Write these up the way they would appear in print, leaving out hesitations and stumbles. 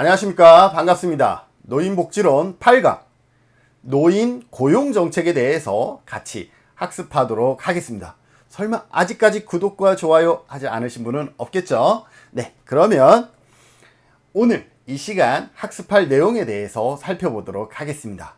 안녕하십니까. 반갑습니다. 노인복지론 8강 노인 고용정책에 대해서 같이 학습하도록 하겠습니다. 설마 아직까지 구독과 좋아요 하지 않으신 분은 없겠죠? 네, 그러면 오늘 이 시간 학습할 내용에 대해서 살펴보도록 하겠습니다.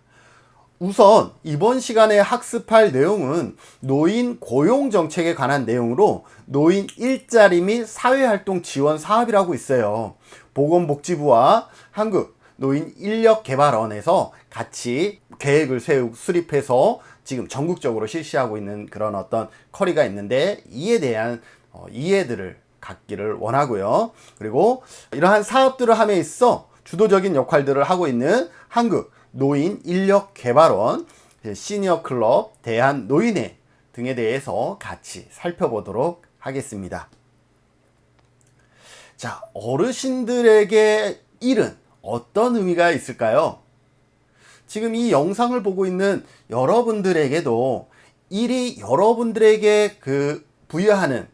우선 이번 시간에 학습할 내용은 노인 고용정책에 관한 내용으로 노인 일자리 및 사회활동 지원 사업이라고 있어요. 보건복지부와 한국노인인력개발원에서 같이 계획을 수립해서 지금 전국적으로 실시하고 있는 그런 어떤 커리가 있는데 이에 대한 이해들을 갖기를 원하고요. 그리고 이러한 사업들을 함에 있어 주도적인 역할들을 하고 있는 한국노인인력개발원, 시니어클럽, 대한노인회 등에 대해서 같이 살펴보도록 하겠습니다. 자, 어르신들에게 일은 어떤 의미가 있을까요? 지금 이 영상을 보고 있는 여러분들에게도 일이 여러분들에게 부여하는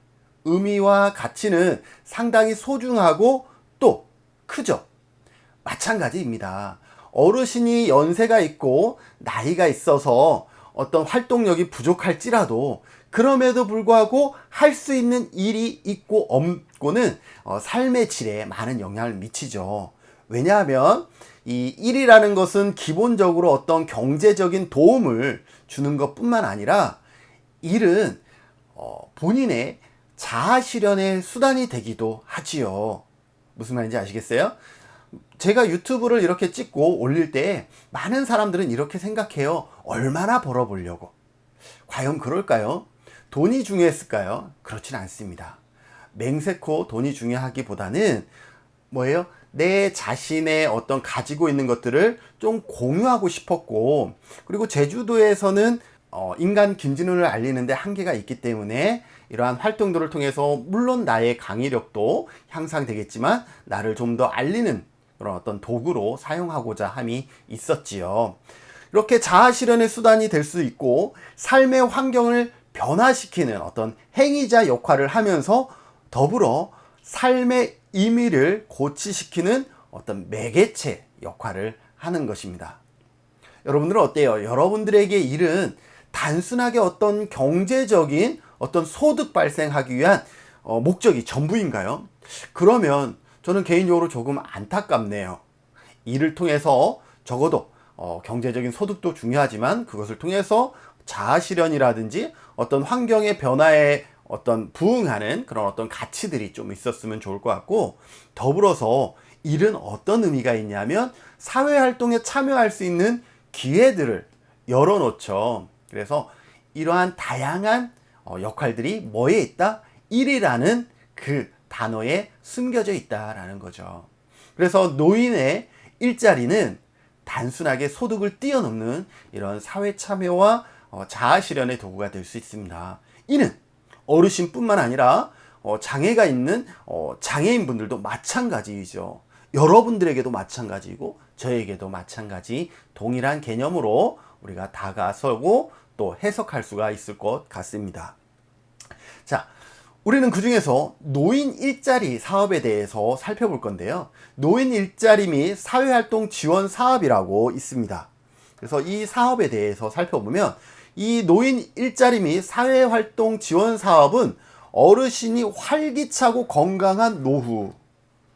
의미와 가치는 상당히 소중하고 또 크죠. 마찬가지입니다. 어르신이 연세가 있고 나이가 있어서 어떤 활동력이 부족할지라도 그럼에도 불구하고 할 수 있는 일이 있고 없고는 삶의 질에 많은 영향을 미치죠. 왜냐하면 이 일이라는 것은 기본적으로 어떤 경제적인 도움을 주는 것뿐만 아니라 일은 본인의 자아 실현의 수단이 되기도 하지요. 무슨 말인지 아시겠어요? 제가 유튜브를 이렇게 찍고 올릴 때 많은 사람들은 이렇게 생각해요. 얼마나 벌어보려고. 과연 그럴까요? 돈이 중요했을까요? 그렇진 않습니다. 맹세코 돈이 중요하기보다는 뭐예요? 내 자신의 어떤 가지고 있는 것들을 좀 공유하고 싶었고, 그리고 제주도에서는 인간 김진훈을 알리는데 한계가 있기 때문에 이러한 활동들을 통해서 물론 나의 강의력도 향상되겠지만 나를 좀 더 알리는 그런 어떤 도구로 사용하고자 함이 있었지요. 이렇게 자아 실현의 수단이 될 수 있고 삶의 환경을 변화시키는 어떤 행위자 역할을 하면서 더불어 삶의 의미를 고취시키는 어떤 매개체 역할을 하는 것입니다. 여러분들은 어때요? 여러분들에게 일은 단순하게 어떤 경제적인 어떤 소득 발생하기 위한 목적이 전부인가요? 그러면 저는 개인적으로 조금 안타깝네요. 일을 통해서 적어도 경제적인 소득도 중요하지만 그것을 통해서 자아 실현이라든지 어떤 환경의 변화에 어떤 부응하는 그런 어떤 가치들이 좀 있었으면 좋을 것 같고, 더불어서 일은 어떤 의미가 있냐면 사회활동에 참여할 수 있는 기회들을 열어놓죠. 그래서 이러한 다양한 역할들이 뭐에 있다? 일이라는 그 단어에 숨겨져 있다라는 거죠. 그래서 노인의 일자리는 단순하게 소득을 뛰어넘는 이런 사회 참여와 자아 실현의 도구가 될 수 있습니다. 이는 어르신뿐만 아니라 장애가 있는 장애인분들도 마찬가지이죠. 여러분들에게도 마찬가지이고 저에게도 마찬가지 동일한 개념으로 우리가 다가서고 또 해석할 수가 있을 것 같습니다. 자, 우리는 그 중에서 노인 일자리 사업에 대해서 살펴볼 건데요. 노인 일자리 및 사회활동 지원 사업이라고 있습니다. 그래서 이 사업에 대해서 살펴보면 이 노인 일자리 및 사회활동 지원 사업은 어르신이 활기차고 건강한 노후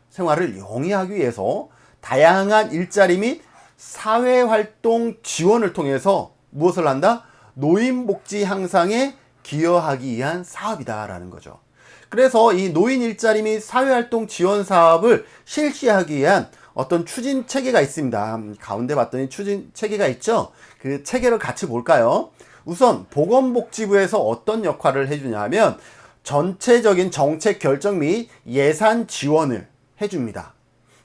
생활을 영위하기 위해서 다양한 일자리 및 사회활동 지원을 통해서 무엇을 한다? 노인복지 향상에 기여하기 위한 사업이다라는 거죠. 그래서 이 노인 일자리 및 사회활동 지원 사업을 실시하기 위한 어떤 추진 체계가 있습니다. 가운데 봤더니 추진 체계가 있죠. 그 체계를 같이 볼까요? 우선 보건복지부에서 어떤 역할을 해주냐면 전체적인 정책 결정 및 예산 지원을 해줍니다.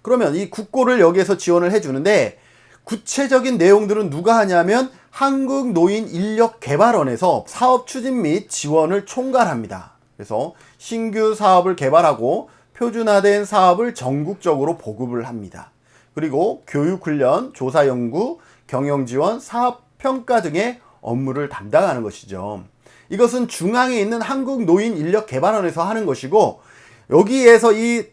그러면 이 국고를 여기에서 지원을 해주는데 구체적인 내용들은 누가 하냐면 한국노인인력개발원에서 사업 추진 및 지원을 총괄합니다. 그래서 신규 사업을 개발하고 표준화된 사업을 전국적으로 보급을 합니다. 그리고 교육훈련, 조사연구, 경영지원, 사업평가 등의 업무를 담당하는 것이죠. 이것은 중앙에 있는 한국노인인력개발원에서 하는 것이고 여기에서 이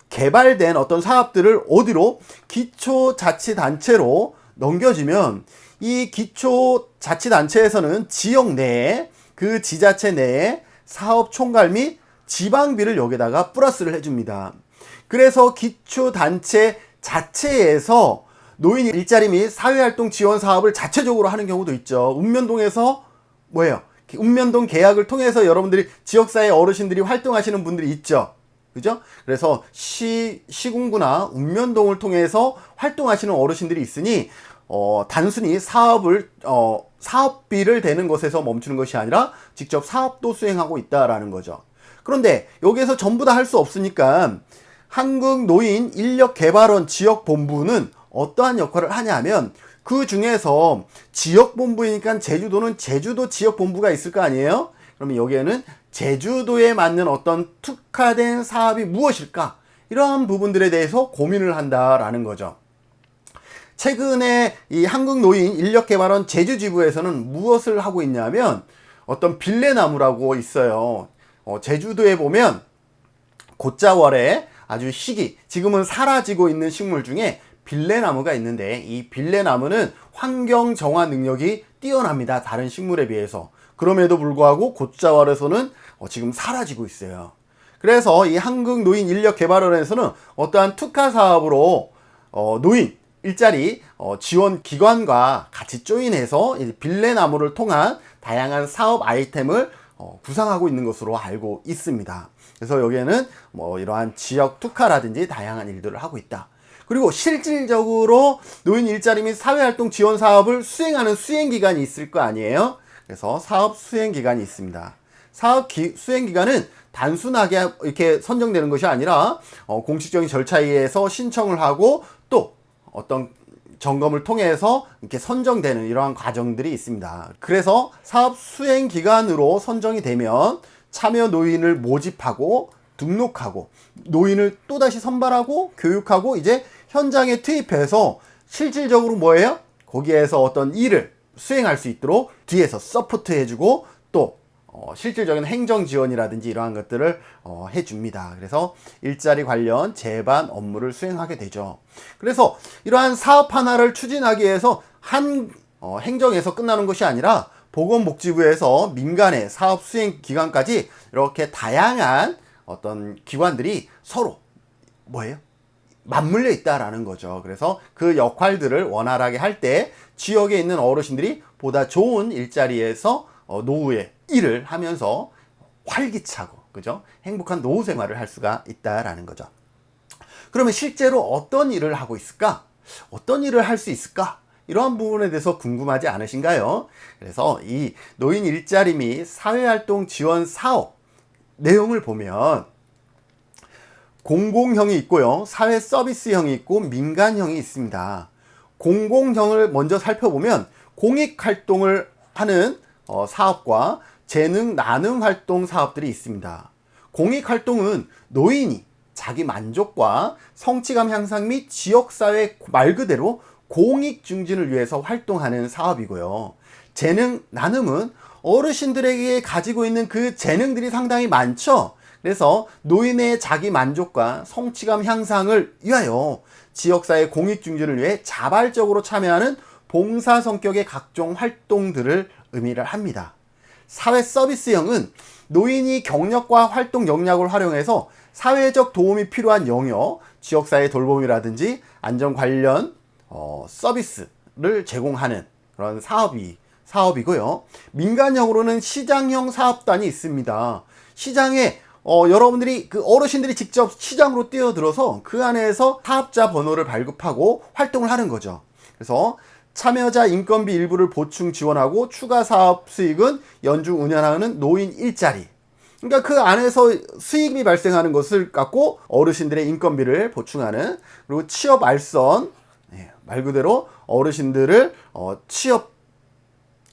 개발된 어떤 사업들을 어디로 기초자치단체로 넘겨지면 이 기초자치단체에서는 지역 내에 그 지자체 내에 사업 총괄 및 지방비를 여기다가 플러스를 해줍니다. 그래서 기초단체 자체에서 노인 일자리 및 사회활동 지원 사업을 자체적으로 하는 경우도 있죠. 읍면동에서 뭐예요? 읍면동 계약을 통해서 여러분들이 지역사회 어르신들이 활동하시는 분들이 있죠. 그죠? 그래서 시군구나 읍면동을 통해서 활동하시는 어르신들이 있으니 단순히 사업비를 대는 것에서 멈추는 것이 아니라 직접 사업도 수행하고 있다라는 거죠. 그런데 여기에서 전부 다 할 수 없으니까 한국노인인력개발원 지역본부는 어떠한 역할을 하냐면 그 중에서 지역본부이니까 제주도는 제주도 지역본부가 있을 거 아니에요? 그러면 여기에는 제주도에 맞는 어떤 특화된 사업이 무엇일까? 이러한 부분들에 대해서 고민을 한다라는 거죠. 최근에 이 한국노인인력개발원 제주지부에서는 무엇을 하고 있냐면 어떤 빌레나무라고 있어요. 제주도에 보면 곶자월에 아주 지금은 사라지고 있는 식물 중에 빌레나무가 있는데 이 빌레나무는 환경 정화 능력이 뛰어납니다. 다른 식물에 비해서. 그럼에도 불구하고 곶자월에서는 지금 사라지고 있어요. 그래서 이 한국노인인력개발원에서는 어떠한 특화 사업으로 노인 일자리 지원 기관과 같이 조인해서 빌레나무를 통한 다양한 사업 아이템을 구상하고 있는 것으로 알고 있습니다. 그래서 여기에는 이러한 지역 특화라든지 다양한 일들을 하고 있다. 그리고 실질적으로 노인 일자리 및 사회활동 지원 사업을 수행하는 수행기관이 있을 거 아니에요? 그래서 사업 수행기관이 있습니다. 수행기관은 단순하게 이렇게 선정되는 것이 아니라 공식적인 절차에 의해서 신청을 하고 또 어떤 점검을 통해서 이렇게 선정되는 이러한 과정들이 있습니다. 그래서 사업 수행기관으로 선정이 되면 참여 노인을 모집하고 등록하고 노인을 또다시 선발하고 교육하고 이제 현장에 투입해서 실질적으로 뭐예요? 거기에서 어떤 일을 수행할 수 있도록 뒤에서 서포트 해주고 또 실질적인 행정 지원이라든지 이러한 것들을 해줍니다. 그래서 일자리 관련 제반 업무를 수행하게 되죠. 그래서 이러한 사업 하나를 추진하기 위해서 행정에서 끝나는 것이 아니라 보건복지부에서 민간의 사업 수행 기관까지 이렇게 다양한 어떤 기관들이 서로 뭐예요? 맞물려 있다라는 거죠. 그래서 그 역할들을 원활하게 할 때 지역에 있는 어르신들이 보다 좋은 일자리에서 노후에 일을 하면서 활기차고 그죠? 행복한 노후 생활을 할 수가 있다라는 거죠. 그러면 실제로 어떤 일을 하고 있을까? 어떤 일을 할 수 있을까? 이러한 부분에 대해서 궁금하지 않으신가요? 그래서 이 노인 일자리 및 사회활동 지원 사업 내용을 보면 공공형이 있고요. 사회 서비스형이 있고 민간형이 있습니다. 공공형을 먼저 살펴보면 공익활동을 하는 사업과 재능 나눔 활동 사업들이 있습니다. 공익활동은 노인이 자기 만족과 성취감 향상 및 지역사회 말 그대로 공익 증진을 위해서 활동하는 사업이고요. 재능 나눔은 어르신들에게 가지고 있는 그 재능들이 상당히 많죠. 그래서 노인의 자기 만족과 성취감 향상을 위하여 지역사회 공익 증진을 위해 자발적으로 참여하는 봉사 성격의 각종 활동들을 의미를 합니다. 사회 서비스형은 노인이 경력과 활동 역량을 활용해서 사회적 도움이 필요한 영역, 지역사회 돌봄이라든지 안전 관련 서비스를 제공하는 그런 사업이고요. 민간형으로는 시장형 사업단이 있습니다. 시장에 여러분들이 그 어르신들이 직접 시장으로 뛰어들어서 그 안에서 사업자 번호를 발급하고 활동을 하는 거죠. 그래서 참여자 인건비 일부를 보충 지원하고 추가 사업 수익은 연중 운영하는 노인 일자리. 그러니까 그 안에서 수익이 발생하는 것을 갖고 어르신들의 인건비를 보충하는, 그리고 취업 알선, 말 그대로 어르신들을 취업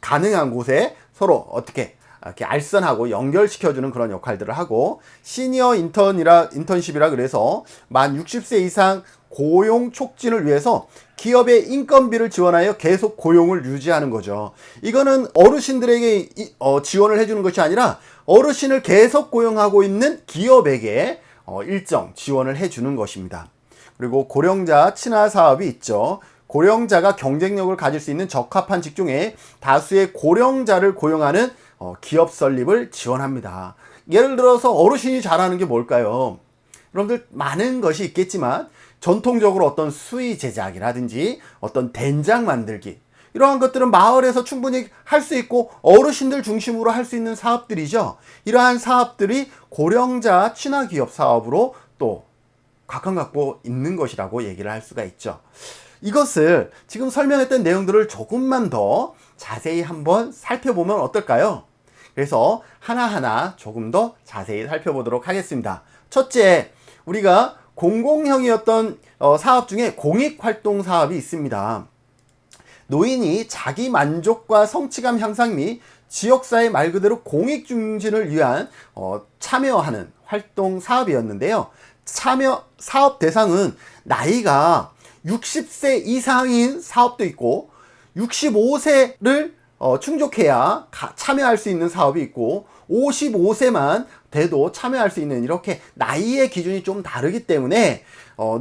가능한 곳에 서로 어떻게 이렇게 알선하고 연결시켜주는 그런 역할들을 하고, 시니어 인턴십이라 그래서 만 60세 이상 고용 촉진을 위해서 기업의 인건비를 지원하여 계속 고용을 유지하는 거죠. 이거는 어르신들에게 지원을 해주는 것이 아니라 어르신을 계속 고용하고 있는 기업에게 일정 지원을 해주는 것입니다. 그리고 고령자 친화 사업이 있죠. 고령자가 경쟁력을 가질 수 있는 적합한 직종에 다수의 고령자를 고용하는 기업 설립을 지원합니다. 예를 들어서 어르신이 잘하는 게 뭘까요? 여러분들 많은 것이 있겠지만 전통적으로 어떤 수의 제작이라든지 어떤 된장 만들기, 이러한 것들은 마을에서 충분히 할 수 있고 어르신들 중심으로 할 수 있는 사업들이죠. 이러한 사업들이 고령자 친화기업 사업으로 또 각광받고 있는 것이라고 얘기를 할 수가 있죠. 이것을 지금 설명했던 내용들을 조금만 더 자세히 한번 살펴보면 어떨까요? 그래서 하나하나 조금 더 자세히 살펴보도록 하겠습니다. 첫째, 우리가 공공형이었던 사업 중에 공익활동 사업이 있습니다. 노인이 자기 만족과 성취감 향상 및 지역사회 말 그대로 공익 증진을 위한 참여하는 활동 사업이었는데요. 참여 사업 대상은 나이가 60세 이상인 사업도 있고 65세를 충족해야 참여할 수 있는 사업이 있고 55세만 돼도 참여할 수 있는, 이렇게 나이의 기준이 좀 다르기 때문에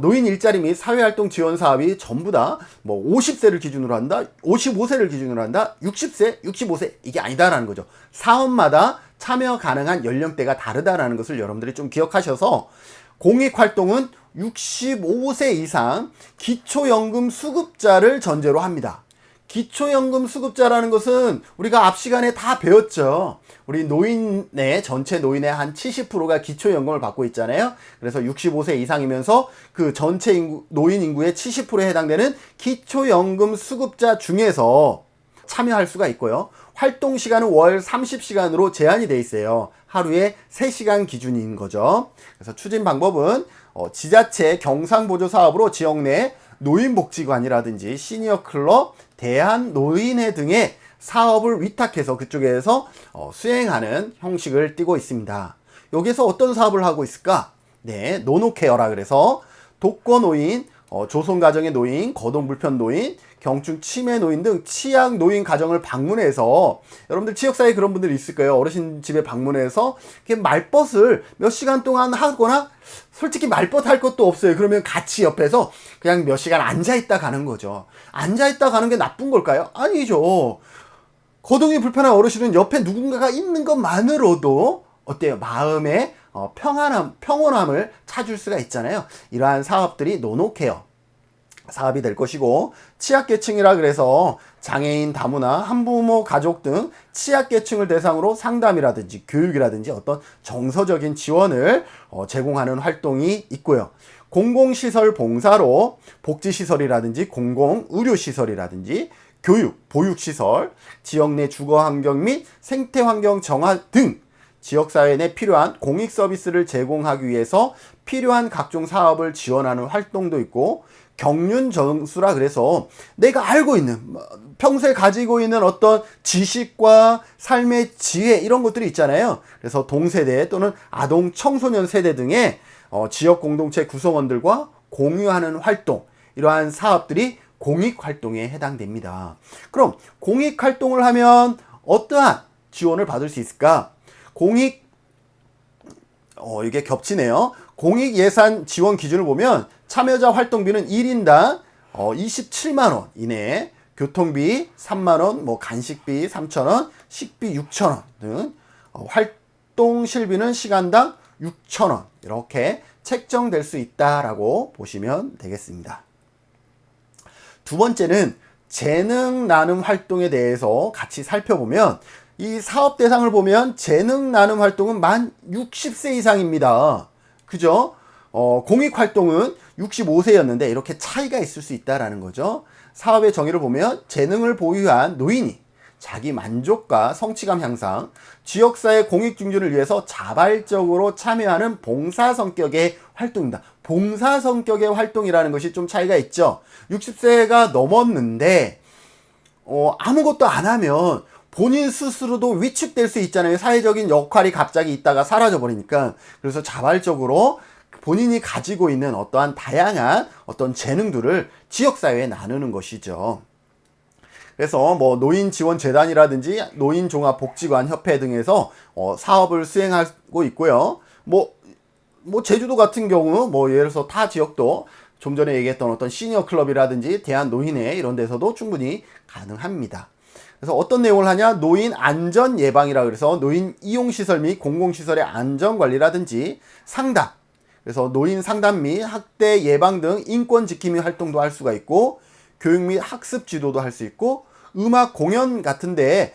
노인 일자리 및 사회활동 지원 사업이 전부 다 뭐 50세를 기준으로 한다, 55세를 기준으로 한다, 60세, 65세 이게 아니다라는 거죠. 사업마다 참여 가능한 연령대가 다르다라는 것을 여러분들이 좀 기억하셔서 공익활동은 65세 이상 기초연금 수급자를 전제로 합니다. 기초연금 수급자라는 것은 우리가 앞 시간에 다 배웠죠. 우리 노인의 전체 노인의 한 70%가 기초연금을 받고 있잖아요. 그래서 65세 이상이면서 그 전체 노인 인구의 70%에 해당되는 기초연금 수급자 중에서 참여할 수가 있고요. 활동 시간은 월 30시간으로 제한이 돼 있어요. 하루에 3시간 기준인 거죠. 그래서 추진 방법은 지자체 경상보조 사업으로 지역 내 노인복지관이라든지 시니어클럽, 대한노인회 등의 사업을 위탁해서 그쪽에서 수행하는 형식을 띠고 있습니다. 여기서 어떤 사업을 하고 있을까? 네, 노노케어라 그래서 독거노인, 조손가정의 노인, 거동불편 노인, 경증 치매 노인 등 취약 노인 가정을 방문해서, 여러분들 지역사회에 그런 분들이 있을 거예요. 어르신 집에 방문해서 이렇게 말벗을 몇 시간 동안 하거나, 솔직히 말벗 할 것도 없어요. 그러면 같이 옆에서 그냥 몇 시간 앉아있다 가는 거죠. 앉아있다 가는 게 나쁜 걸까요? 아니죠. 거동이 불편한 어르신은 옆에 누군가가 있는 것만으로도 어때요? 마음의 평온함을 찾을 수가 있잖아요. 이러한 사업들이 노노케어 사업이 될 것이고, 취약계층이라 그래서 장애인, 다문화, 한부모 가족 등 취약계층을 대상으로 상담이라든지 교육이라든지 어떤 정서적인 지원을 제공하는 활동이 있고요. 공공시설 봉사로 복지시설이라든지 공공의료시설이라든지 교육, 보육시설, 지역 내 주거환경 및 생태환경 정화 등 지역사회 내 필요한 공익 서비스를 제공하기 위해서 필요한 각종 사업을 지원하는 활동도 있고, 경륜정수라 그래서 내가 알고 있는, 평소에 가지고 있는 어떤 지식과 삶의 지혜, 이런 것들이 있잖아요. 그래서 동세대 또는 아동 청소년 세대 등의 지역 공동체 구성원들과 공유하는 활동, 이러한 사업들이 공익활동에 해당됩니다. 그럼 공익활동을 하면 어떠한 지원을 받을 수 있을까? 이게 겹치네요. 공익예산 지원 기준을 보면 참여자 활동비는 1인당 27만원 이내에, 교통비 3만원, 뭐 간식비 3,000원, 식비 6,000원 등 활동실비는 시간당 6,000원 이렇게 책정될 수 있다라고 보시면 되겠습니다. 두 번째는 재능 나눔 활동에 대해서 같이 살펴보면, 이 사업 대상을 보면 재능 나눔 활동은 만 60세 이상입니다. 그죠? 공익 활동은 65세였는데 이렇게 차이가 있을 수 있다라는 거죠. 사업의 정의를 보면 재능을 보유한 노인이 자기 만족과 성취감 향상, 지역사회 공익 증진을 위해서 자발적으로 참여하는 봉사 성격의 활동입니다. 봉사 성격의 활동이라는 것이 좀 차이가 있죠. 60세가 넘었는데 아무것도 안 하면 본인 스스로도 위축될 수 있잖아요. 사회적인 역할이 갑자기 있다가 사라져 버리니까. 그래서 자발적으로 본인이 가지고 있는 어떠한 다양한 어떤 재능들을 지역사회에 나누는 것이죠. 그래서 뭐 노인지원재단이라든지 노인종합복지관 협회 등에서 사업을 수행하고 있고요. 뭐 뭐 제주도 같은 경우 뭐 예를 들어서 타 지역도 좀 전에 얘기했던 어떤 시니어 클럽이라든지 대한노인회 이런 데서도 충분히 가능합니다. 그래서 어떤 내용을 하냐? 노인 안전 예방이라 그래서 노인 이용시설 및 공공시설의 안전관리라든지 상담, 그래서 노인 상담 및 학대 예방 등 인권 지킴이 활동도 할 수가 있고, 교육 및 학습 지도도 할 수 있고, 음악 공연 같은데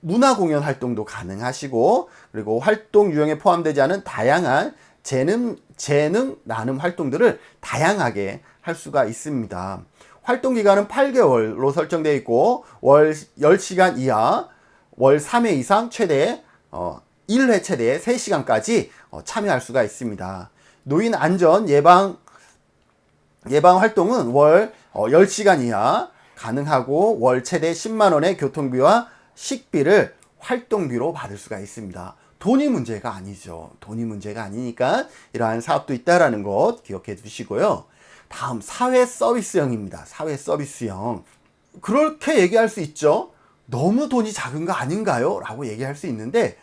문화 공연 활동도 가능하시고, 그리고 활동 유형에 포함되지 않은 다양한 재능 나눔 활동들을 다양하게 할 수가 있습니다. 활동 기간은 8개월로 설정되어 있고, 월 10시간 이하, 월 3회 이상 최대 1회 최대 3시간까지 참여할 수가 있습니다. 노인 안전 예방 활동은 월 10시간 이하 가능하고, 월 최대 10만 원의 교통비와 식비를 활동비로 받을 수가 있습니다. 돈이 문제가 아니죠. 돈이 문제가 아니니까 이러한 사업도 있다라는 것 기억해 두시고요. 다음 사회 서비스형입니다. 사회 서비스형. 그렇게 얘기할 수 있죠. 너무 돈이 작은 거 아닌가요? 라고 얘기할 수 있는데,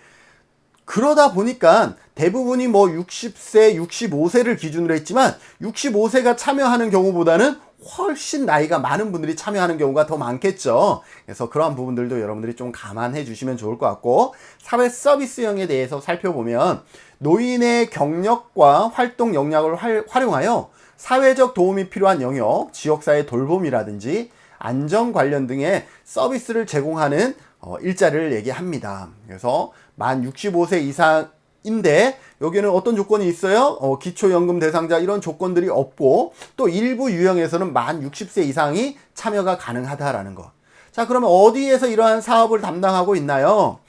그러다 보니까 대부분이 뭐 60세, 65세를 기준으로 했지만 65세가 참여하는 경우보다는 훨씬 나이가 많은 분들이 참여하는 경우가 더 많겠죠. 그래서 그러한 부분들도 여러분들이 좀 감안해 주시면 좋을 것 같고, 사회 서비스형에 대해서 살펴보면 노인의 경력과 활동 역량을 활용하여 사회적 도움이 필요한 영역, 지역사회 돌봄이라든지 안전 관련 등의 서비스를 제공하는 일자리를 얘기합니다. 그래서 만 65세 이상인데 여기는 어떤 조건이 있어요? 기초연금 대상자 이런 조건들이 없고, 또 일부 유형에서는 만 60세 이상이 참여가 가능하다라는 것. 자, 그러면 어디에서 이러한 사업을 담당하고 있나요?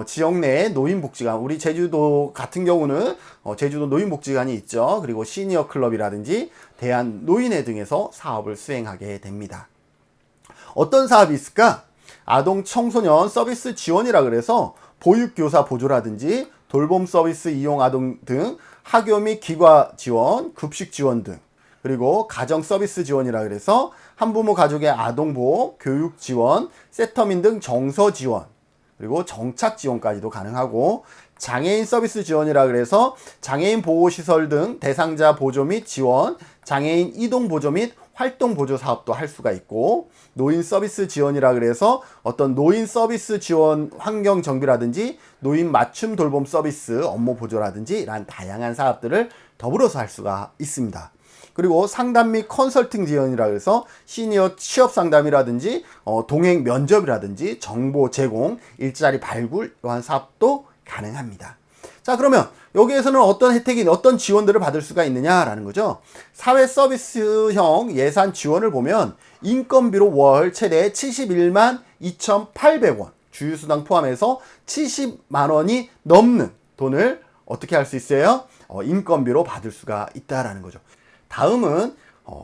지역 내에 노인복지관, 우리 제주도 같은 경우는 제주도 노인복지관이 있죠. 그리고 시니어 클럽이라든지 대한노인회 등에서 사업을 수행하게 됩니다. 어떤 사업이 있을까? 아동 청소년 서비스 지원이라 그래서 보육교사 보조라든지 돌봄 서비스 이용 아동 등 학교 및 기과 지원, 급식 지원 등, 그리고 가정 서비스 지원이라 그래서 한부모 가족의 아동보호, 교육 지원, 세터민 등 정서 지원, 그리고 정착 지원까지도 가능하고, 장애인 서비스 지원이라 그래서 장애인 보호시설 등 대상자 보조 및 지원, 장애인 이동 보조 및 활동 보조 사업도 할 수가 있고, 노인 서비스 지원이라 그래서 어떤 노인 서비스 지원 환경 정비라든지 노인 맞춤 돌봄 서비스 업무 보조라든지 이런 다양한 사업들을 더불어서 할 수가 있습니다. 그리고 상담 및 컨설팅 지원이라 그래서 시니어 취업 상담이라든지 동행 면접이라든지 정보 제공, 일자리 발굴 이러한 사업도 가능합니다. 자, 그러면 여기에서는 어떤 혜택이, 어떤 지원들을 받을 수가 있느냐라는 거죠. 사회 서비스형 예산 지원을 보면 인건비로 월 최대 71만 2,800원, 주유수당 포함해서 70만 원이 넘는 돈을 어떻게 할 수 있어요? 인건비로 받을 수가 있다라는 거죠. 다음은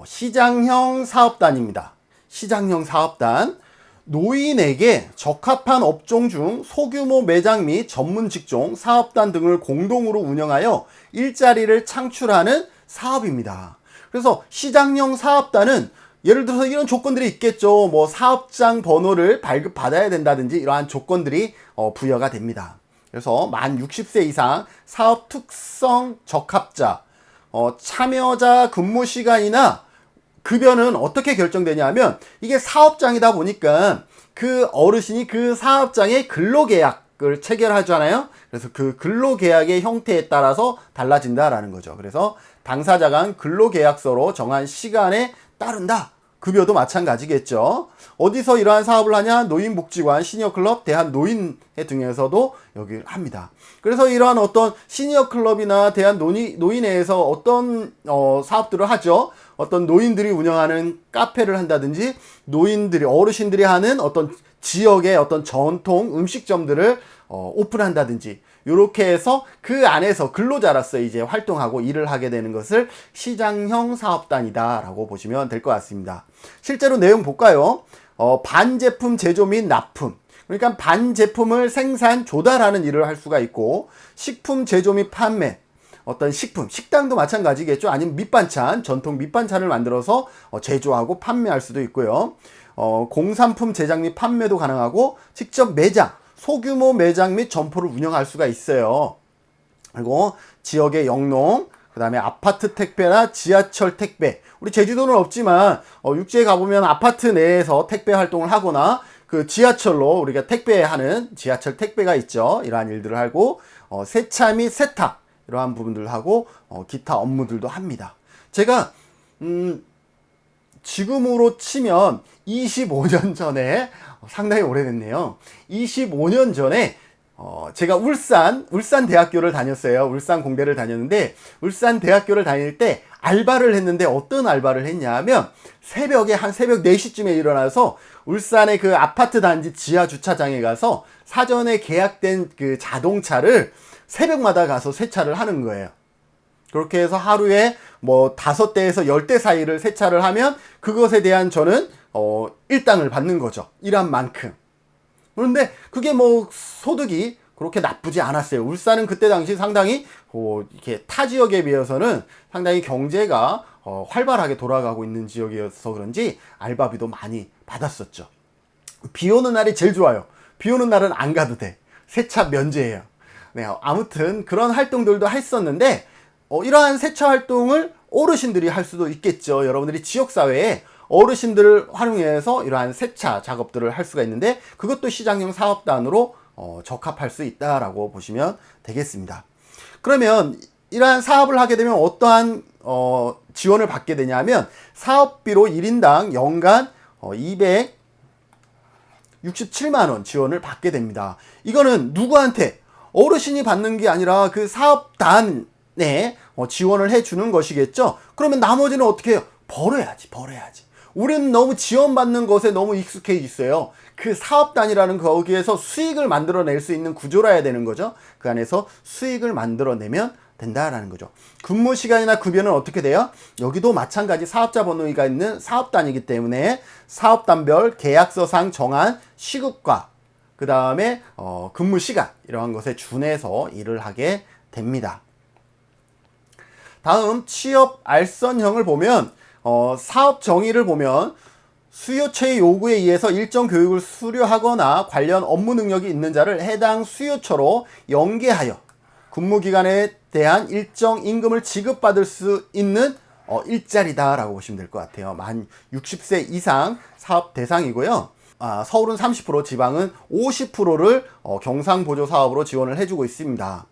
시장형 사업단입니다. 시장형 사업단. 노인에게 적합한 업종 중 소규모 매장 및 전문 직종, 사업단 등을 공동으로 운영하여 일자리를 창출하는 사업입니다. 그래서 시장형 사업단은 예를 들어서 이런 조건들이 있겠죠. 뭐 사업장 번호를 발급받아야 된다든지 이러한 조건들이 부여가 됩니다. 그래서 만 60세 이상 사업 특성 적합자, 참여자 근무 시간이나 급여는 어떻게 결정되냐면, 이게 사업장이다 보니까 그 어르신이 그 사업장의 근로계약을 체결하잖아요. 그래서 그 근로계약의 형태에 따라서 달라진다라는 거죠. 그래서 당사자 간 근로계약서로 정한 시간에 따른다. 급여도 마찬가지겠죠. 어디서 이러한 사업을 하냐? 노인복지관, 시니어클럽, 대한노인회 등에서도 여기 합니다. 그래서 이러한 어떤 시니어클럽이나 대한노인회에서 어떤 사업들을 하죠. 어떤 노인들이 운영하는 카페를 한다든지, 어르신들이 하는 어떤 지역의 어떤 전통 음식점들을 오픈한다든지, 이렇게 해서 그 안에서 근로자로서 이제 활동하고 일을 하게 되는 것을 시장형 사업단이다라고 보시면 될 것 같습니다. 실제로 내용 볼까요? 반제품 제조 및 납품. 그러니까 반제품을 생산, 조달하는 일을 할 수가 있고, 식품 제조 및 판매. 어떤 식품, 식당도 마찬가지겠죠. 아니면 밑반찬, 전통 밑반찬을 만들어서 제조하고 판매할 수도 있고요. 공산품 제작 및 판매도 가능하고, 직접 매장, 소규모 매장 및 점포를 운영할 수가 있어요. 그리고 지역의 영농, 그 다음에 아파트 택배나 지하철 택배. 우리 제주도는 없지만 육지에 가보면 아파트 내에서 택배 활동을 하거나 그 지하철로 우리가 택배하는 지하철 택배가 있죠. 이러한 일들을 하고 세차 및 세탁 이러한 부분들을 하고 기타 업무들도 합니다. 제가 지금으로 치면 25년 전에 상당히 오래됐네요. 25년 전에 제가 울산 대학교를 다녔어요. 울산 공대를 다녔는데 울산 대학교를 다닐 때 알바를 했는데 어떤 알바를 했냐면 새벽에 한 새벽 4시쯤에 일어나서 울산의 그 아파트 단지 지하 주차장에 가서 사전에 계약된 그 자동차를 새벽마다 가서 세차를 하는 거예요. 그렇게 해서 하루에 뭐 5대에서 10대 사이를 세차를 하면 그것에 대한 저는 일당을 받는 거죠. 일한 만큼. 그런데 그게 뭐 소득이 그렇게 나쁘지 않았어요. 울산은 그때 당시 상당히 이렇게 타 지역에 비해서는 상당히 경제가 활발하게 돌아가고 있는 지역이어서 그런지 알바비도 많이 받았었죠. 비 오는 날이 제일 좋아요. 비 오는 날은 안 가도 돼. 세차 면제예요. 네, 아무튼 그런 활동들도 했었는데 이러한 세차 활동을 어르신들이 할 수도 있겠죠. 여러분들이 지역사회에 어르신들을 활용해서 이러한 세차 작업들을 할 수가 있는데 그것도 시장형 사업단으로 적합할 수 있다라고 보시면 되겠습니다. 그러면 이러한 사업을 하게 되면 어떠한 지원을 받게 되냐면 사업비로 1인당 연간 267만 원 지원을 받게 됩니다. 이거는 누구한테? 어르신이 받는 게 아니라 그 사업단에 지원을 해주는 것이겠죠. 그러면 나머지는 어떻게 해요? 벌어야지. 우리는 너무 지원받는 것에 너무 익숙해 있어요. 그 사업단이라는 거기에서 수익을 만들어낼 수 있는 구조라야 되는 거죠. 그 안에서 수익을 만들어내면 된다라는 거죠. 근무 시간이나 급여는 어떻게 돼요? 여기도 마찬가지 사업자 번호가 있는 사업단이기 때문에 사업단별 계약서상 정한 시급과 그 다음에 근무 시간 이러한 것에 준해서 일을 하게 됩니다. 다음 취업 알선형을 보면 사업 정의를 보면 수요처의 요구에 의해서 일정 교육을 수료하거나 관련 업무 능력이 있는 자를 해당 수요처로 연계하여 근무기간에 대한 일정 임금을 지급받을 수 있는 일자리다라고 보시면 될 것 같아요. 만 60세 이상 사업 대상이고요. 서울은 30%, 지방은 50%를 경상보조 사업으로 지원을 해주고 있습니다.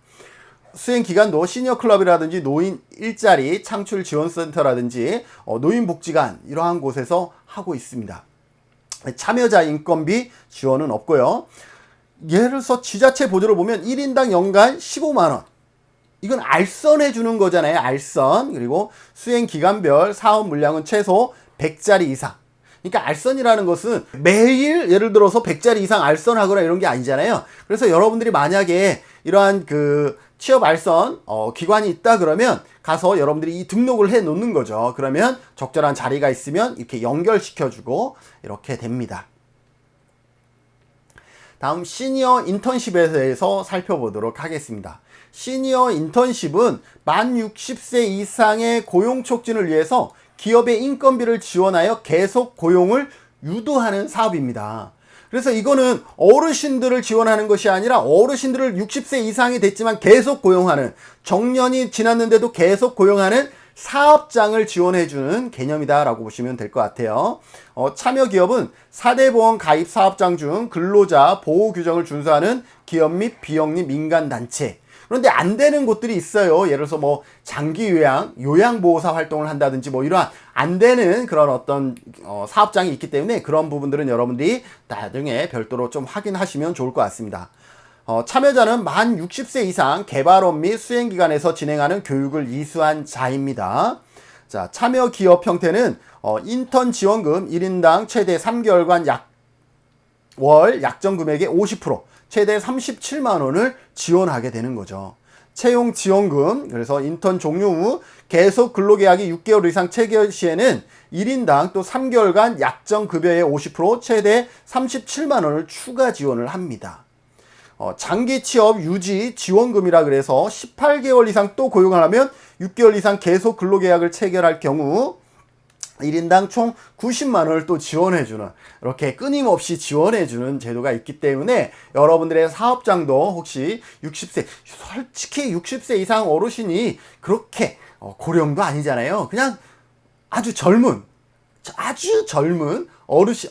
수행기관도 시니어클럽이라든지 노인 일자리 창출 지원센터라든지 노인복지관 이러한 곳에서 하고 있습니다. 참여자 인건비 지원은 없고요. 예를 들어서 지자체 보조를 보면 1인당 연간 15만원. 이건 알선해 주는 거잖아요. 알선. 그리고 수행기간별 사업 물량은 최소 100자리 이상. 그러니까 알선이라는 것은 매일 예를 들어서 100자리 이상 알선하거나 이런 게 아니잖아요. 그래서 여러분들이 만약에 이러한 그 취업 알선 기관이 있다 그러면 가서 여러분들이 이 등록을 해 놓는 거죠. 그러면 적절한 자리가 있으면 이렇게 연결시켜 주고 이렇게 됩니다. 다음 시니어 인턴십에 대해서 살펴보도록 하겠습니다. 시니어 인턴십은 만 60세 이상의 고용 촉진을 위해서 기업의 인건비를 지원하여 계속 고용을 유도하는 사업입니다. 그래서 이거는 어르신들을 지원하는 것이 아니라 어르신들을 60세 이상이 됐지만 계속 고용하는, 정년이 지났는데도 계속 고용하는 사업장을 지원해주는 개념이다라고 보시면 될 것 같아요. 참여 기업은 4대 보험 가입 사업장 중 근로자 보호 규정을 준수하는 기업 및 비영리 민간단체. 그런데 안 되는 곳들이 있어요. 예를 들어서 뭐 장기 요양보호사 활동을 한다든지 뭐 이러한 안 되는 그런 어떤 사업장이 있기 때문에 그런 부분들은 여러분들이 나중에 별도로 좀 확인하시면 좋을 것 같습니다. 참여자는 만 60세 이상 개발업 및 수행기관에서 진행하는 교육을 이수한 자입니다. 자, 참여 기업 형태는 인턴 지원금 1인당 최대 3개월간 월 약정 금액의 50%, 최대 37만 원을 지원하게 되는 거죠. 채용 지원금, 그래서 인턴 종료 후 계속 근로계약이 6개월 이상 체결 시에는 1인당 또 3개월간 약정 급여의 50%, 최대 37만 원을 추가 지원을 합니다. 장기 취업 유지 지원금이라 그래서 18개월 이상 또 고용을 하면 6개월 이상 계속 근로계약을 체결할 경우 1인당 총 90만 원을 또 지원해주는, 이렇게 끊임없이 지원해주는 제도가 있기 때문에 여러분들의 사업장도 혹시 60세, 솔직히 60세 이상 어르신이 그렇게 고령도 아니잖아요. 그냥 아주 젊은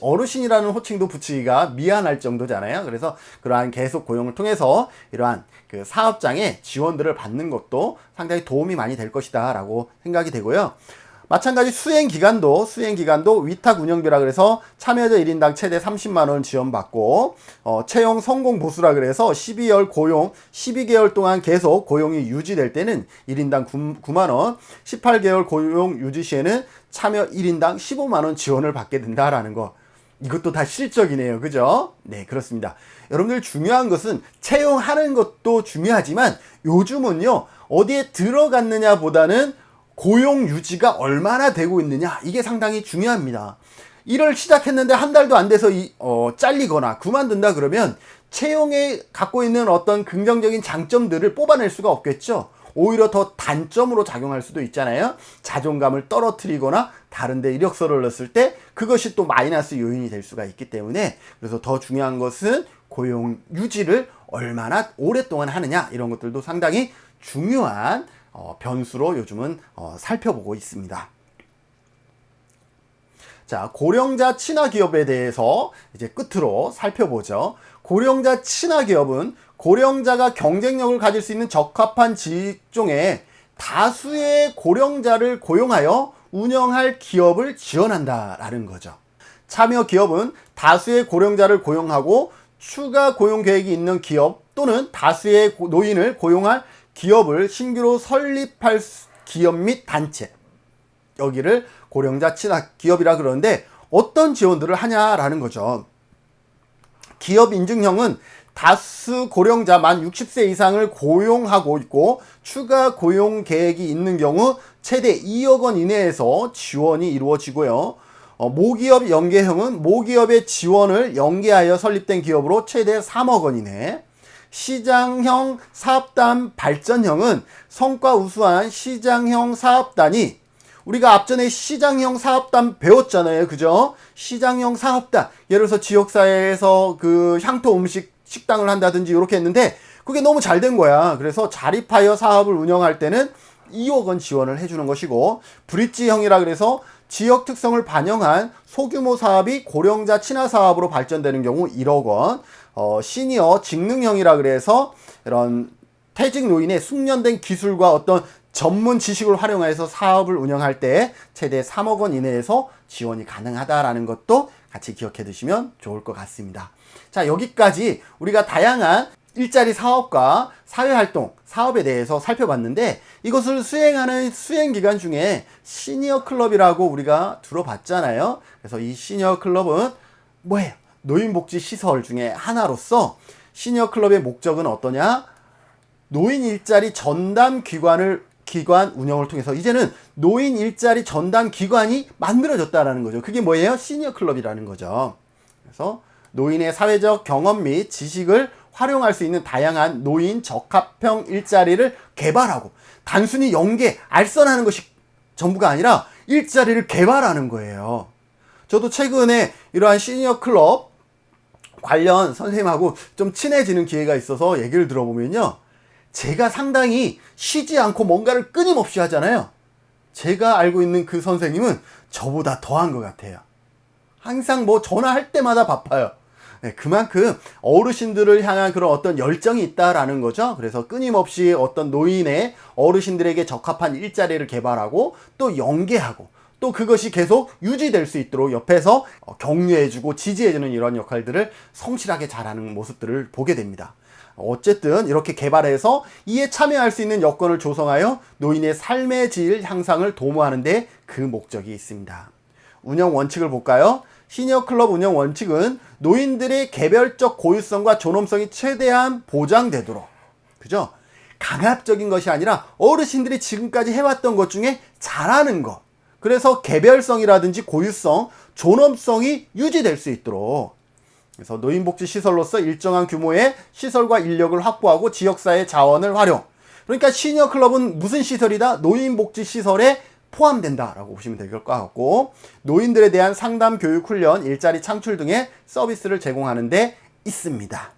어르신이라는 호칭도 붙이기가 미안할 정도잖아요. 그래서 그러한 계속 고용을 통해서 이러한 그 사업장에 지원들을 받는 것도 상당히 도움이 많이 될 것이다 라고 생각이 되고요. 마찬가지 수행기간도 위탁 운영비라 그래서 참여자 1인당 최대 30만 원 지원받고, 채용 성공 보수라 그래서 12개월 동안 계속 고용이 유지될 때는 1인당 9만 원, 18개월 고용 유지 시에는 참여 1인당 15만 원 지원을 받게 된다라는 거. 이것도 다 실적이네요. 그죠? 네, 그렇습니다. 여러분들 중요한 것은 채용하는 것도 중요하지만 요즘은요, 어디에 들어갔느냐 보다는 고용 유지가 얼마나 되고 있느냐, 이게 상당히 중요합니다. 일을 시작했는데 한 달도 안 돼서 잘리거나 그만둔다 그러면 채용에 갖고 있는 어떤 긍정적인 장점들을 뽑아낼 수가 없겠죠. 오히려 더 단점으로 작용할 수도 있잖아요. 자존감을 떨어뜨리거나 다른 데 이력서를 넣었을 때 그것이 또 마이너스 요인이 될 수가 있기 때문에, 그래서 더 중요한 것은 고용 유지를 얼마나 오랫동안 하느냐, 이런 것들도 상당히 중요한 변수로 요즘은 살펴보고 있습니다. 자, 고령자 친화 기업에 대해서 이제 끝으로 살펴보죠. 고령자 친화 기업은 고령자가 경쟁력을 가질 수 있는 적합한 직종에 다수의 고령자를 고용하여 운영할 기업을 지원한다라는 거죠. 참여 기업은 다수의 고령자를 고용하고 추가 고용 계획이 있는 기업 또는 다수의 노인을 고용할 기업을 신규로 설립할 기업 및 단체, 여기를 고령자 친화 기업이라 그러는데 어떤 지원들을 하냐라는 거죠. 기업 인증형은 다수 고령자 만 60세 이상을 고용하고 있고 추가 고용 계획이 있는 경우 최대 2억 원 이내에서 지원이 이루어지고요. 모기업 연계형은 모기업의 지원을 연계하여 설립된 기업으로 최대 3억 원 이내. 시장형 사업단 발전형은 성과 우수한 시장형 사업단이, 우리가 앞전에 시장형 사업단 배웠잖아요. 그죠? 시장형 사업단. 예를 들어서 지역사회에서 그 향토 음식 식당을 한다든지 이렇게 했는데 그게 너무 잘 된 거야. 그래서 자립하여 사업을 운영할 때는 2억 원 지원을 해주는 것이고, 브릿지형이라 그래서 지역 특성을 반영한 소규모 사업이 고령자 친화 사업으로 발전되는 경우 1억 원, 시니어 직능형이라 그래서 이런 퇴직 노인의 숙련된 기술과 어떤 전문 지식을 활용해서 사업을 운영할 때 최대 3억 원 이내에서 지원이 가능하다라는 것도 같이 기억해 두시면 좋을 것 같습니다. 자, 여기까지 우리가 다양한 일자리 사업과 사회활동 사업에 대해서 살펴봤는데, 이것을 수행하는 수행기관 중에 시니어 클럽이라고 우리가 들어봤잖아요. 그래서 이 시니어 클럽은 뭐예요? 노인복지시설 중에 하나로서 시니어 클럽의 목적은 어떠냐? 노인 일자리 전담 기관 운영을 통해서 이제는 노인 일자리 전담 기관이 만들어졌다라는 거죠. 그게 뭐예요? 시니어 클럽이라는 거죠. 그래서 노인의 사회적 경험 및 지식을 활용할 수 있는 다양한 노인 적합형 일자리를 개발하고, 단순히 연계, 알선하는 것이 전부가 아니라 일자리를 개발하는 거예요. 저도 최근에 이러한 시니어 클럽 관련 선생님하고 좀 친해지는 기회가 있어서 얘기를 들어보면요, 제가 상당히 쉬지 않고 뭔가를 끊임없이 하잖아요. 제가 알고 있는 그 선생님은 저보다 더한 것 같아요. 항상 뭐 전화할 때마다 바빠요. 네, 그만큼 어르신들을 향한 그런 어떤 열정이 있다라는 거죠. 그래서 끊임없이 어떤 노인의 어르신들에게 적합한 일자리를 개발하고 또 연계하고 또 그것이 계속 유지될 수 있도록 옆에서 격려해주고 지지해주는 이런 역할들을 성실하게 잘하는 모습들을 보게 됩니다. 어쨌든 이렇게 개발해서 이에 참여할 수 있는 여건을 조성하여 노인의 삶의 질 향상을 도모하는 데 그 목적이 있습니다. 운영 원칙을 볼까요? 시니어 클럽 운영 원칙은 노인들의 개별적 고유성과 존엄성이 최대한 보장되도록, 그죠? 강압적인 것이 아니라 어르신들이 지금까지 해왔던 것 중에 잘하는 것, 그래서 개별성이라든지 고유성, 존엄성이 유지될 수 있도록, 그래서 노인복지시설로서 일정한 규모의 시설과 인력을 확보하고 지역사회 자원을 활용. 그러니까 시니어 클럽은 무슨 시설이다? 노인복지시설의 포함된다라고 보시면 될 것 같고, 노인들에 대한 상담, 교육, 훈련, 일자리 창출 등의 서비스를 제공하는 데 있습니다.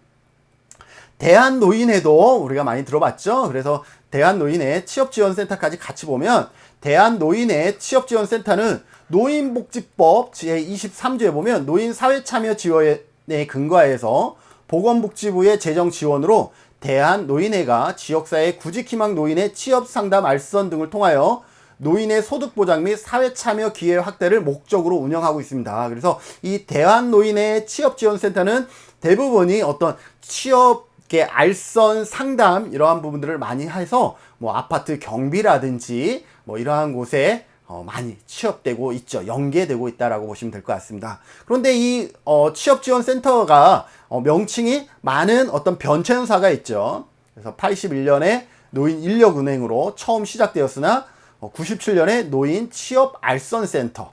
대한노인회도 우리가 많이 들어봤죠. 그래서 대한노인회 취업지원센터까지 같이 보면, 대한노인회 취업지원센터는 노인복지법 제23조에 보면 노인 사회참여지원에 근거해서 보건복지부의 재정 지원으로 대한노인회가 지역사회 구직희망 노인의 취업상담 알선 등을 통하여 노인의 소득보장 및 사회참여 기회 확대를 목적으로 운영하고 있습니다. 그래서 이 대한노인회 취업지원센터는 대부분이 어떤 취업계 알선 상담 이러한 부분들을 많이 해서 뭐 아파트 경비라든지 뭐 이러한 곳에 많이 취업되고 있죠. 연계되고 있다라고 보시면 될 것 같습니다. 그런데 이 취업지원센터가 명칭이 많은 어떤 변체 현사가 있죠. 그래서 81년에 노인인력은행으로 처음 시작되었으나 97년에 노인취업알선센터,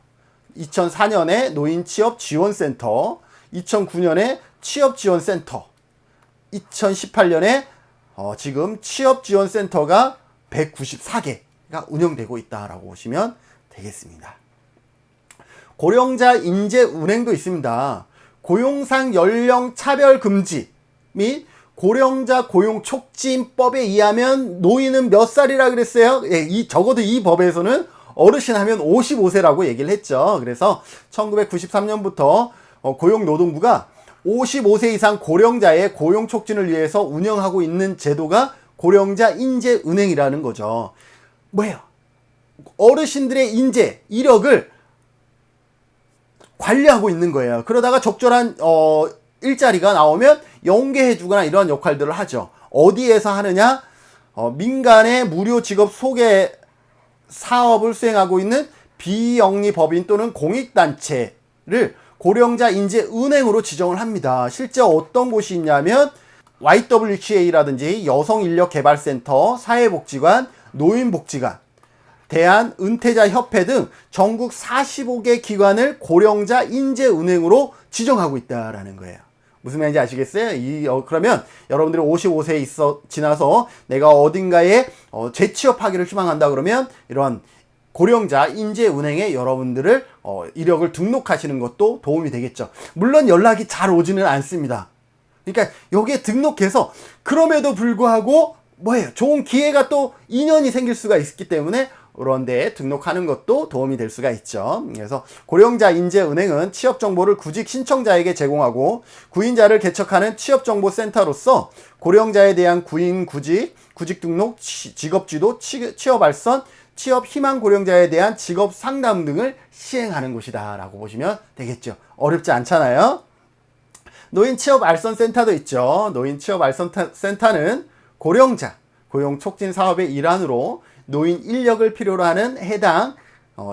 2004년에 노인취업지원센터, 2009년에 취업지원센터, 2018년에 지금 취업지원센터가 194개가 운영되고 있다라고 보시면 되겠습니다. 고령자 인재 운행도 있습니다. 고용상 연령 차별 금지 및 고령자 고용 촉진법에 의하면 노인은 몇 살이라 그랬어요? 예, 적어도 이 법에서는 어르신 하면 55세라고 얘기를 했죠. 그래서 1993년부터 고용노동부가 55세 이상 고령자의 고용 촉진을 위해서 운영하고 있는 제도가 고령자 인재 은행이라는 거죠. 뭐예요? 어르신들의 인재, 이력을 관리하고 있는 거예요. 그러다가 적절한 일자리가 나오면 연계해주거나 이런 역할들을 하죠. 어디에서 하느냐? 민간의 무료 직업 소개 사업을 수행하고 있는 비영리법인 또는 공익단체를 고령자 인재은행으로 지정을 합니다. 실제 어떤 곳이 있냐면 YWCA라든지 여성인력개발센터, 사회복지관, 노인복지관, 대한은퇴자협회 등 전국 45개 기관을 고령자 인재은행으로 지정하고 있다라는 거예요. 무슨 말인지 아시겠어요? 그러면 여러분들이 55세 지나서 내가 어딘가에 재취업하기를 희망한다 그러면 이런 고령자 인재은행에 여러분들을 이력을 등록하시는 것도 도움이 되겠죠. 물론 연락이 잘 오지는 않습니다. 그러니까 여기에 등록해서 그럼에도 불구하고 뭐예요? 좋은 기회가 또 인연이 생길 수가 있기 때문에 그런 데에 등록하는 것도 도움이 될 수가 있죠. 그래서 고령자 인재은행은 취업 정보를 구직 신청자에게 제공하고 구인자를 개척하는 취업정보센터로서 고령자에 대한 구인 구직, 구직 등록, 직업지도, 취업 알선, 취업 희망 고령자에 대한 직업 상담 등을 시행하는 곳이다 라고 보시면 되겠죠. 어렵지 않잖아요. 노인 취업 알선 센터도 있죠. 노인 취업 알선 센터는 고령자 고용 촉진 사업의 일환으로 노인 인력을 필요로 하는 해당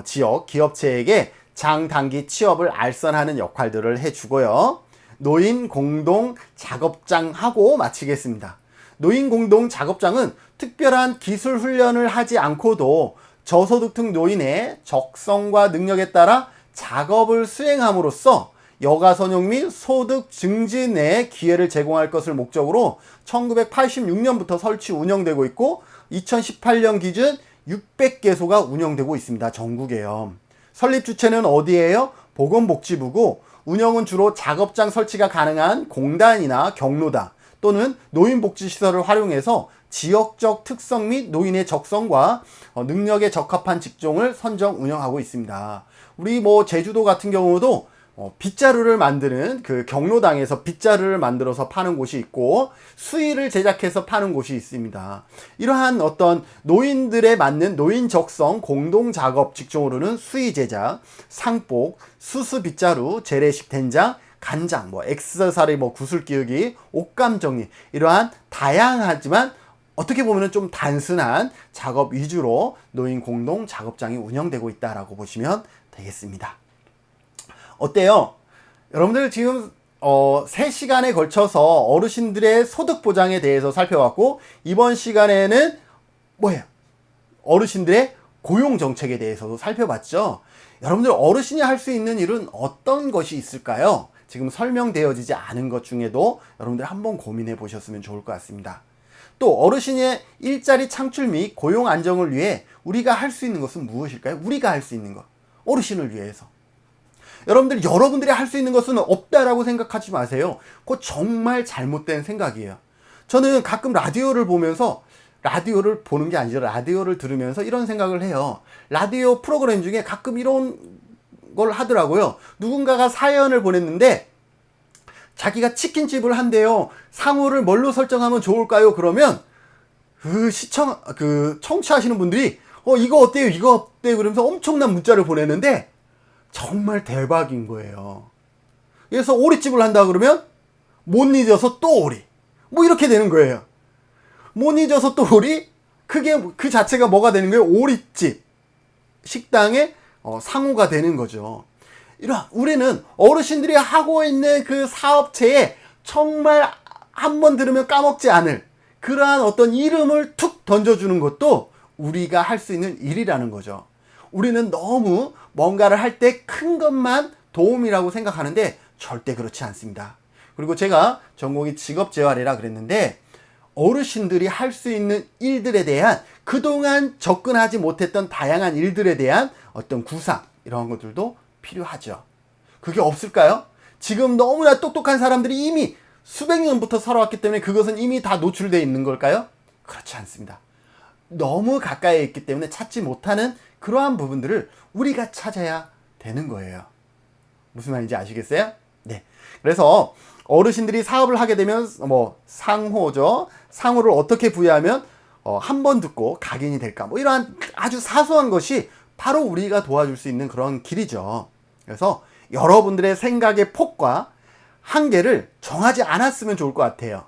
지역 기업체에게 장단기 취업을 알선하는 역할들을 해주고요. 노인 공동 작업장하고 마치겠습니다. 노인 공동 작업장은 특별한 기술 훈련을 하지 않고도 저소득층 노인의 적성과 능력에 따라 작업을 수행함으로써 여가 선용 및 소득 증진의 기회를 제공할 것을 목적으로 1986년부터 설치 운영되고 있고 2018년 기준 600개소가 운영되고 있습니다. 전국에요. 설립 주체는 어디예요? 보건복지부고 운영은 주로 작업장 설치가 가능한 공단이나 경로당 또는 노인복지시설을 활용해서 지역적 특성 및 노인의 적성과 능력에 적합한 직종을 선정 운영하고 있습니다. 우리 제주도 같은 경우도 빗자루를 만드는 그 경로당에서 빗자루를 만들어서 파는 곳이 있고 수의를 제작해서 파는 곳이 있습니다. 이러한 어떤 노인들에 맞는 노인 적성 공동 작업 직종으로는 수의 제작, 상복, 수수 빗자루, 재래식 된장, 간장, 액세서리, 구슬 끼우기, 옷감 정리 이러한 다양하지만 어떻게 보면 좀 단순한 작업 위주로 노인 공동 작업장이 운영되고 있다라고 보시면 되겠습니다. 어때요? 여러분들 지금 3시간에 걸쳐서 어르신들의 소득 보장에 대해서 살펴봤고 이번 시간에는 뭐예요? 어르신들의 고용 정책에 대해서도 살펴봤죠. 여러분들 어르신이 할 수 있는 일은 어떤 것이 있을까요? 지금 설명되어지지 않은 것 중에도 여러분들 한번 고민해 보셨으면 좋을 것 같습니다. 또 어르신의 일자리 창출 및 고용 안정을 위해 우리가 할 수 있는 것은 무엇일까요? 우리가 할 수 있는 것. 어르신을 위해서. 여러분들이 할 수 있는 것은 없다라고 생각하지 마세요. 그거 정말 잘못된 생각이에요. 저는 가끔 라디오를 보면서, 라디오를 보는 게 아니죠. 라디오를 들으면서 이런 생각을 해요. 라디오 프로그램 중에 가끔 이런 걸 하더라고요. 누군가가 사연을 보냈는데 자기가 치킨집을 한대요. 상호를 뭘로 설정하면 좋을까요? 그러면 청취하시는 분들이 이거 어때요? 이거 어때요? 그러면서 엄청난 문자를 보내는데 정말 대박인 거예요. 그래서 오리집을 한다 그러면 못 잊어서 또 오리. 뭐 이렇게 되는 거예요. 못 잊어서 또 오리? 그게 그 자체가 뭐가 되는 거예요? 오리집. 식당의 상호가 되는 거죠. 우리는 어르신들이 하고 있는 그 사업체에 정말 한번 들으면 까먹지 않을 그러한 어떤 이름을 툭 던져주는 것도 우리가 할 수 있는 일이라는 거죠. 우리는 너무 뭔가를 할 때 큰 것만 도움이라고 생각하는데 절대 그렇지 않습니다. 그리고 제가 전공이 직업재활이라 그랬는데 어르신들이 할 수 있는 일들에 대한 그동안 접근하지 못했던 다양한 일들에 대한 어떤 구상 이런 것들도 필요하죠. 그게 없을까요? 지금 너무나 똑똑한 사람들이 이미 수백 년부터 살아왔기 때문에 그것은 이미 다 노출되어 있는 걸까요? 그렇지 않습니다. 너무 가까이에 있기 때문에 찾지 못하는 그러한 부분들을 우리가 찾아야 되는 거예요. 무슨 말인지 아시겠어요? 네. 그래서 어르신들이 사업을 하게 되면 상호죠. 상호를 어떻게 부여하면 한 번 듣고 각인이 될까? 이러한 아주 사소한 것이 바로 우리가 도와줄 수 있는 그런 길이죠. 그래서 여러분들의 생각의 폭과 한계를 정하지 않았으면 좋을 것 같아요.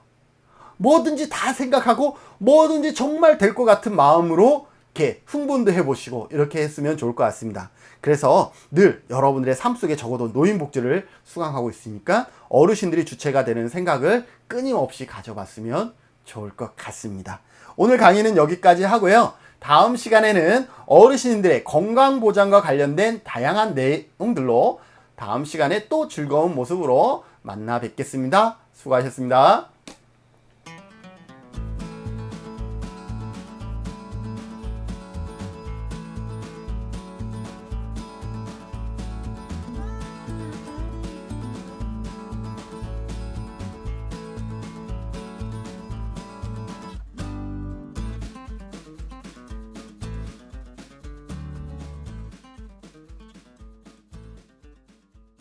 뭐든지 다 생각하고 뭐든지 정말 될 것 같은 마음으로 이렇게 흥분도 해보시고 이렇게 했으면 좋을 것 같습니다. 그래서 늘 여러분들의 삶 속에 적어도 노인복지를 수강하고 있으니까 어르신들이 주체가 되는 생각을 끊임없이 가져봤으면 좋을 것 같습니다. 오늘 강의는 여기까지 하고요. 다음 시간에는 어르신들의 건강보장과 관련된 다양한 내용들로 다음 시간에 또 즐거운 모습으로 만나 뵙겠습니다. 수고하셨습니다.